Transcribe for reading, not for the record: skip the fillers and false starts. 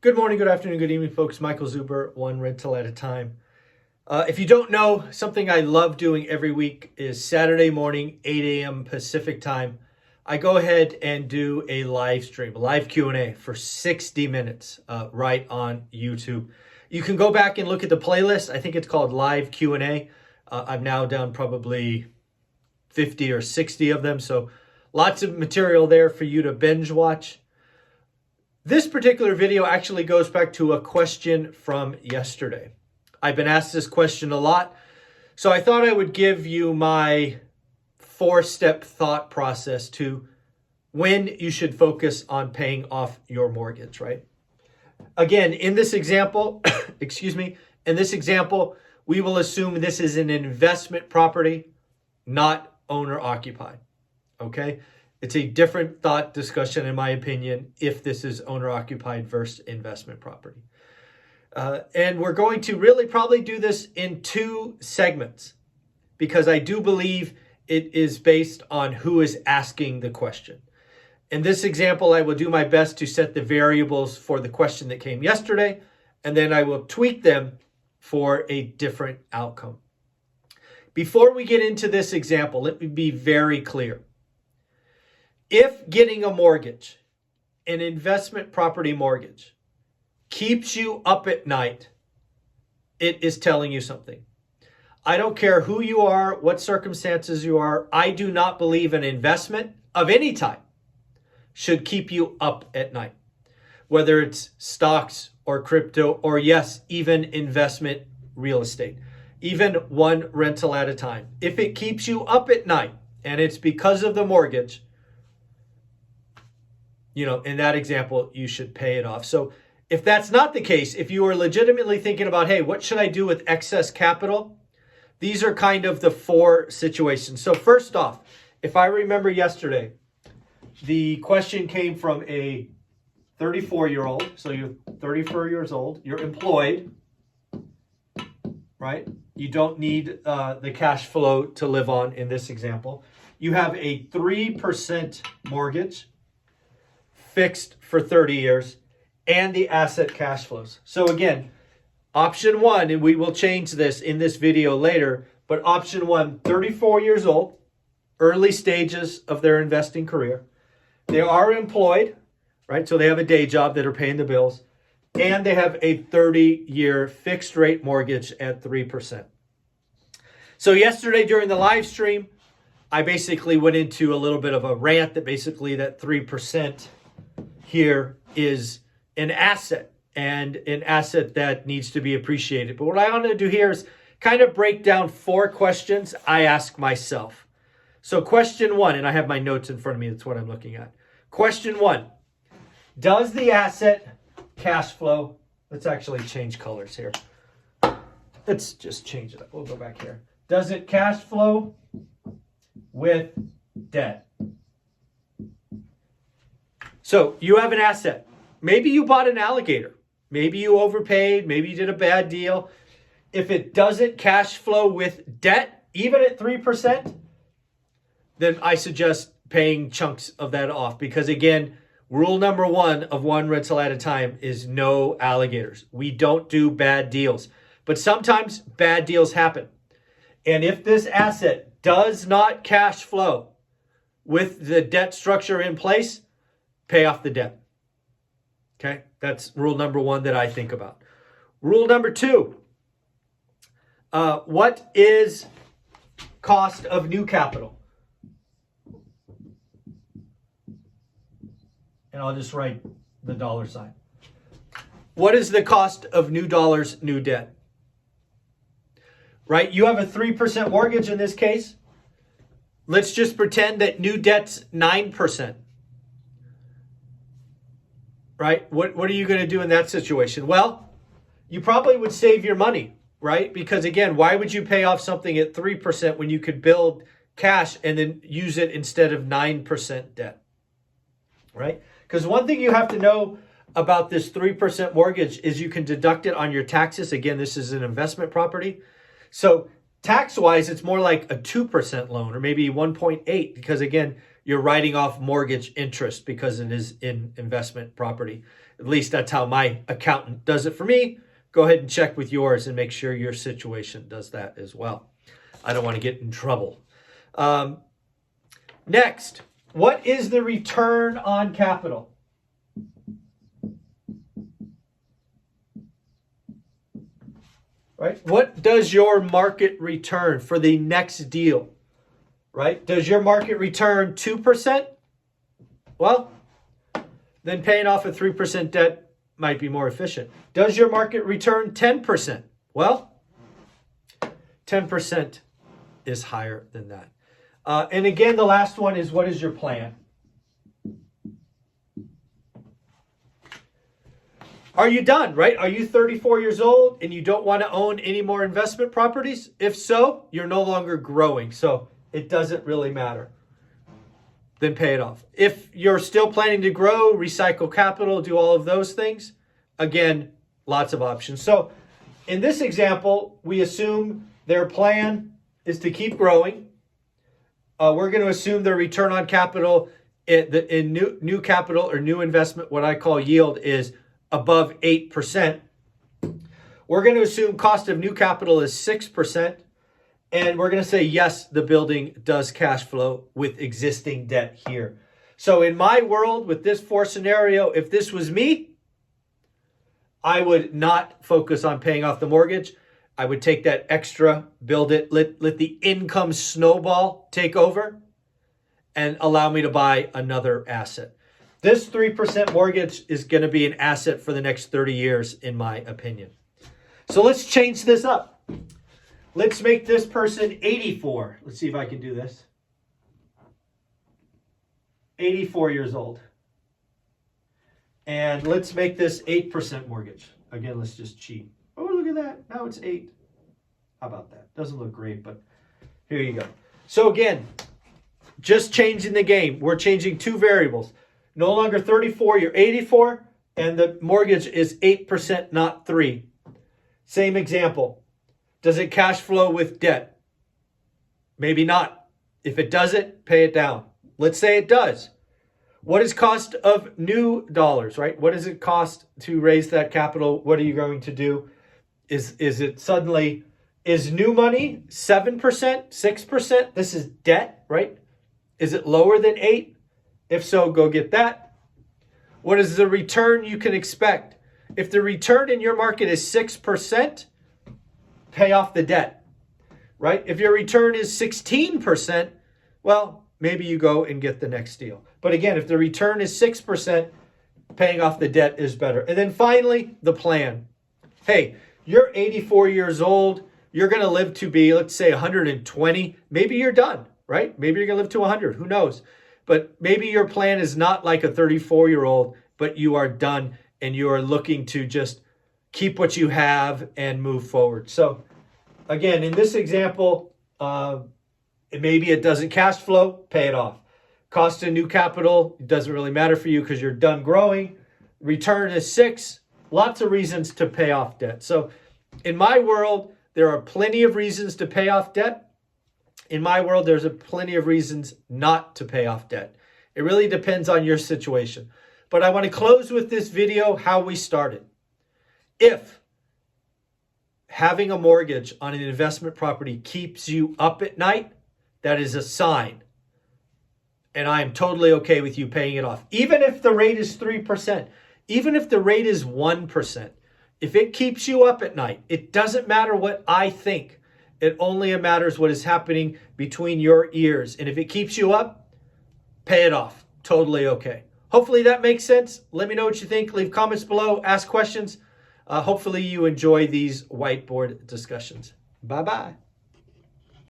Good morning, good afternoon, good evening, folks. Michael Zuber, one rental at a time. If you don't know, something I love doing every week is Saturday morning, 8 a.m. Pacific time. I go ahead and do a live stream, a live Q&A for 60 minutes right on YouTube. You can go back and look at the playlist. I think it's called Live Q&A. I've now done probably 50 or 60 of them, so lots of material there for you to binge watch. This particular video actually goes back to a question from yesterday. I've been asked this question a lot, so I thought I would give you my 4-step thought process to when you should focus on paying off your mortgage, right? Again, in this example, in this example, we will assume this is an investment property, not owner-occupied, okay? It's a different thought discussion, in my opinion, if this is owner-occupied versus investment property. And we're going to really probably do this in 2 segments because I do believe it is based on who is asking the question. In this example, I will do my best to set the variables for the question that came yesterday, and then I will tweak them for a different outcome. Before we get into this example, let me be very clear. If getting a mortgage, an investment property mortgage, keeps you up at night, it is telling you something. I don't care who you are, what circumstances you are. I do not believe an investment of any type should keep you up at night. Whether it's stocks or crypto or yes, even investment real estate, even one rental at a time. If it keeps you up at night and it's because of the mortgage, in that example, you should pay it off. So if that's not the case, if you are legitimately thinking about, hey, what should I do with excess capital? These are kind of the 4 situations. So first off, if I remember yesterday, the question came from a 34-year-old. So you're 34 years old. You're employed, right? You don't need the cash flow to live on in this example. You have a 3% mortgage, fixed for 30 years, and the asset cash flows. So again, option 1, and we will change this in this video later, but option 1, 34 years old, early stages of their investing career. They are employed, right? So they have a day job that are paying the bills, and they have a 30-year fixed rate mortgage at 3%. So yesterday during the live stream, I basically went into a little bit of a rant that basically that 3% here is an asset and an asset that needs to be appreciated. But what I want to do here is kind of break down 4 questions I ask myself. So question 1, and I have my notes in front of me. That's what I'm looking at. Question 1, does the asset cash flow, let's actually change colors here. Let's just change it up. We'll go back here. Does it cash flow with debt? So you have an asset. Maybe you bought an alligator. Maybe you overpaid. Maybe you did a bad deal. If it doesn't cash flow with debt, even at 3%, then I suggest paying chunks of that off. Because again, rule number 1 of one rental at a time is no alligators. We don't do bad deals. But sometimes bad deals happen. And if this asset does not cash flow with the debt structure in place, pay off the debt. Okay, that's rule number 1 that I think about. Rule number 2, what is cost of new capital? And I'll just write the $sign. What is the cost of new dollars, new debt? Right, you have a 3% mortgage in this case. Let's just pretend that new debt's 9%. Right? What are you going to do in that situation? Well, you probably would save your money, right? Because again, why would you pay off something at 3% when you could build cash and then use it instead of 9% debt, right? Because one thing you have to know about this 3% mortgage is you can deduct it on your taxes. Again, this is an investment property. So tax-wise, it's more like a 2% loan or maybe 1.8 because again, you're writing off mortgage interest because it is in investment property. At least that's how my accountant does it for me. Go ahead and check with yours and make sure your situation does that as well. I don't want to get in trouble. Next, what is the return on capital? Right? What does your market return for the next deal? Right? Does your market return 2%? Well, then paying off a 3% debt might be more efficient. Does your market return 10%? Well, 10% is higher than that. And again, the last one is, what is your plan? Are you done, right? Are you 34 years old and you don't want to own any more investment properties? If so, you're no longer growing, so it doesn't really matter. Then pay it off. If you're still planning to grow, recycle capital, do all of those things, again, lots of options. So in this example, we assume their plan is to keep growing. We're going to assume their return on capital in new capital or new investment, what I call yield, is above 8%. We're going to assume cost of new capital is 6%. And we're going to say, yes, the building does cash flow with existing debt here. So in my world, with this 4 scenario, if this was me, I would not focus on paying off the mortgage. I would take that extra, build it, let the income snowball take over and allow me to buy another asset. This 3% mortgage is going to be an asset for the next 30 years, in my opinion. So let's change this up. Let's make this person 84. Let's see if I can do this. 84 years old. And let's make this 8% mortgage. Again, let's just cheat. Oh, look at that. Now it's 8. How about that? Doesn't look great, but here you go. So again, just changing the game. We're changing 2 variables. No longer 34, you're 84, and the mortgage is 8%, not 3. Same example. Does it cash flow with debt? Maybe not. If it doesn't, pay it down. Let's say it does. What is cost of new dollars, right? What does it cost to raise that capital? What are you going to do? Is new money 7%, 6%? This is debt, right? Is it lower than 8? If so, go get that. What is the return you can expect? If the return in your market is 6%, pay off the debt, right? If your return is 16%, well, maybe you go and get the next deal. But again, if the return is 6%, paying off the debt is better. And then finally, the plan. Hey, you're 84 years old. You're going to live to be, let's say, 120. Maybe you're done, right? Maybe you're going to live to 100. Who knows? But maybe your plan is not like a 34-year-old, but you are done and you are looking to just keep what you have and move forward. So again, in this example, maybe it doesn't cash flow, pay it off. Cost of new capital, it doesn't really matter for you because you're done growing. Return is 6. Lots of reasons to pay off debt. So in my world, there are plenty of reasons to pay off debt. In my world, there's plenty of reasons not to pay off debt. It really depends on your situation. But I want to close with this video how we started. If having a mortgage on an investment property keeps you up at night, that is a sign. And I am totally okay with you paying it off. Even if the rate is 3%, even if the rate is 1%, if it keeps you up at night, it doesn't matter what I think. It only matters what is happening between your ears. And if it keeps you up, pay it off. Totally okay. Hopefully that makes sense. Let me know what you think. Leave comments below. Ask questions. Hopefully you enjoy these whiteboard discussions. Bye-bye.